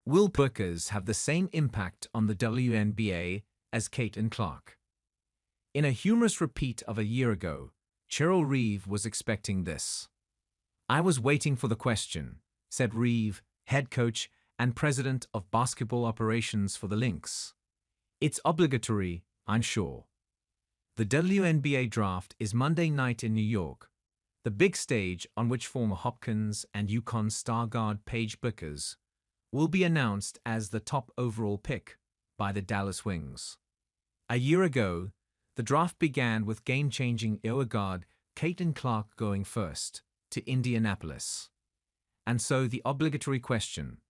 Will Bueckers have the same impact on the WNBA as Caitlin Clark? In a humorous repeat of a year ago, Cheryl Reeve was expecting this. "I was waiting for the question," said Reeve, head coach and president of basketball operations for the Lynx. "It's obligatory, I'm sure." The WNBA draft is Monday night in New York, the big stage on which former Hopkins and UConn star guard Paige Bueckers will be announced as the top overall pick by the Dallas Wings. A year ago, the draft began with game-changing Iowa guard Caitlin Clark going first to Indianapolis. And so the obligatory question,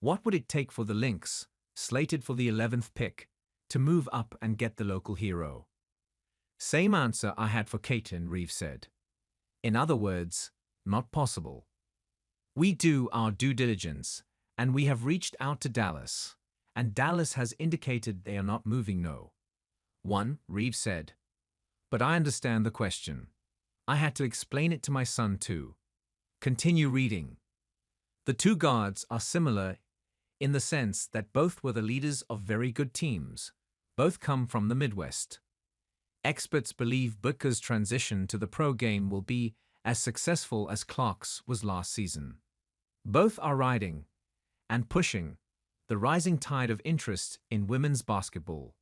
what would it take for the Lynx, slated for the 11th pick, to move up and get the local hero? "Same answer I had for Caitlin," Reeve said. "In other words, not possible. We do our due diligence, and we have reached out to Dallas, and Dallas has indicated they are not moving no." Reeve said. "But I understand the question. I had to explain it to my son too." Continue reading. The two guards are similar in the sense that both were the leaders of very good teams. Both come from the Midwest. Experts believe Bueckers' transition to the pro game will be as successful as Clark's was last season. Both are riding and pushing the rising tide of interest in women's basketball.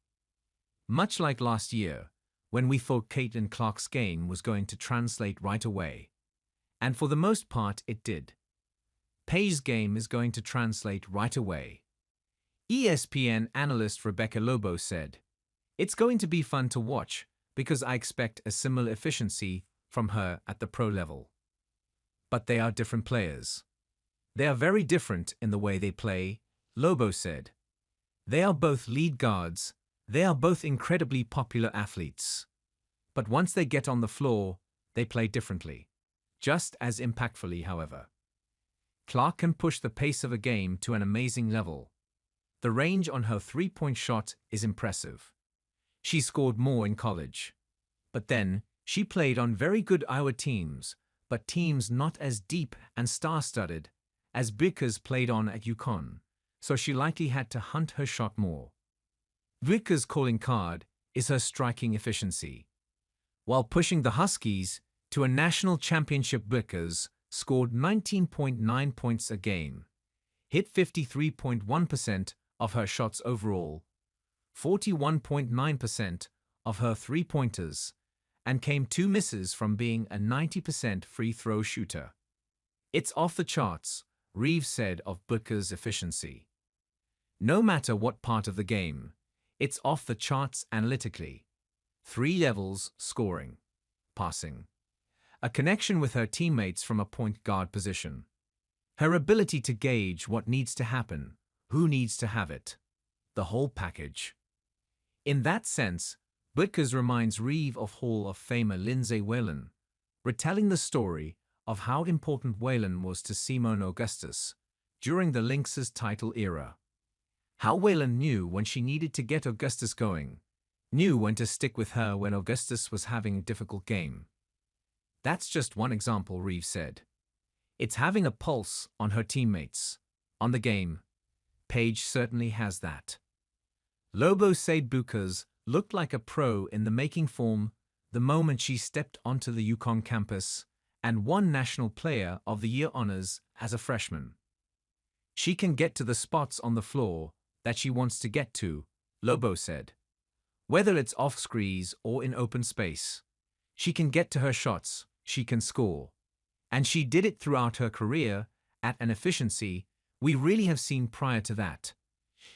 Much like last year, when we thought Caitlin Clark's game was going to translate right away. And for the most part it did. Paige's game is going to translate right away. ESPN analyst Rebecca Lobo said, "It's going to be fun to watch because I expect a similar efficiency from her at the pro level." But they are different players. "They are very different in the way they play," Lobo said. "They are both lead guards. They are both incredibly popular athletes. But once they get on the floor, they play differently. Just as impactfully, however. Clark can push the pace of a game to an amazing level. The range on her three-point shot is impressive. She scored more in college. But then, she played on very good Iowa teams, but teams not as deep and star-studded as Bueckers played on at UConn, so she likely had to hunt her shot more. Bueckers' calling card is her striking efficiency. While pushing the Huskies to a national championship, Bueckers scored 19.9 points a game, hit 53.1% of her shots overall, 41.9% of her three-pointers, and came 2 misses from being a 90% free throw shooter. "It's off the charts," Reeve said of Bueckers' efficiency. "No matter what part of the game, it's off the charts analytically. 3 levels: scoring, passing, a connection with her teammates from a point guard position, her ability to gauge what needs to happen, who needs to have it, the whole package." In that sense, Bueckers reminds Reeve of Hall of Famer Lindsay Whalen, retelling the story of how important Whalen was to Simone Augustus during the Lynx's title era. How Whalen knew when she needed to get Augustus going, knew when to stick with her when Augustus was having a difficult game. "That's just one example," Reeve said. "It's having a pulse on her teammates, on the game. Paige certainly has that." Lobo said Bueckers looked like a pro in the making form the moment she stepped onto the UConn campus and won National Player of the Year honors as a freshman. "She can get to the spots on the floor that she wants to get to," Lobo said. "Whether it's off screens or in open space. She can get to her shots, she can score. And she did it throughout her career at an efficiency we really have seen prior to that.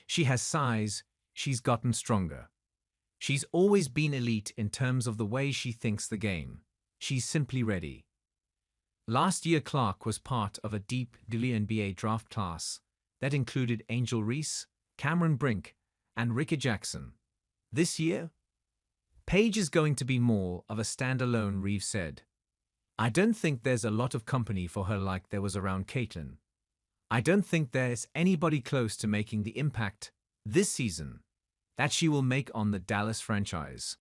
She has size, she's gotten stronger. She's always been elite in terms of the way she thinks the game. She's simply ready." Last year, Clark was part of a deep WNBA draft class that included Angel Reese, Cameron Brink, and Ricky Jackson. This year, Paige is going to be more of a standalone, Reeve said. "I don't think there's a lot of company for her like there was around Caitlin. I don't think there's anybody close to making the impact this season that she will make on the Dallas franchise."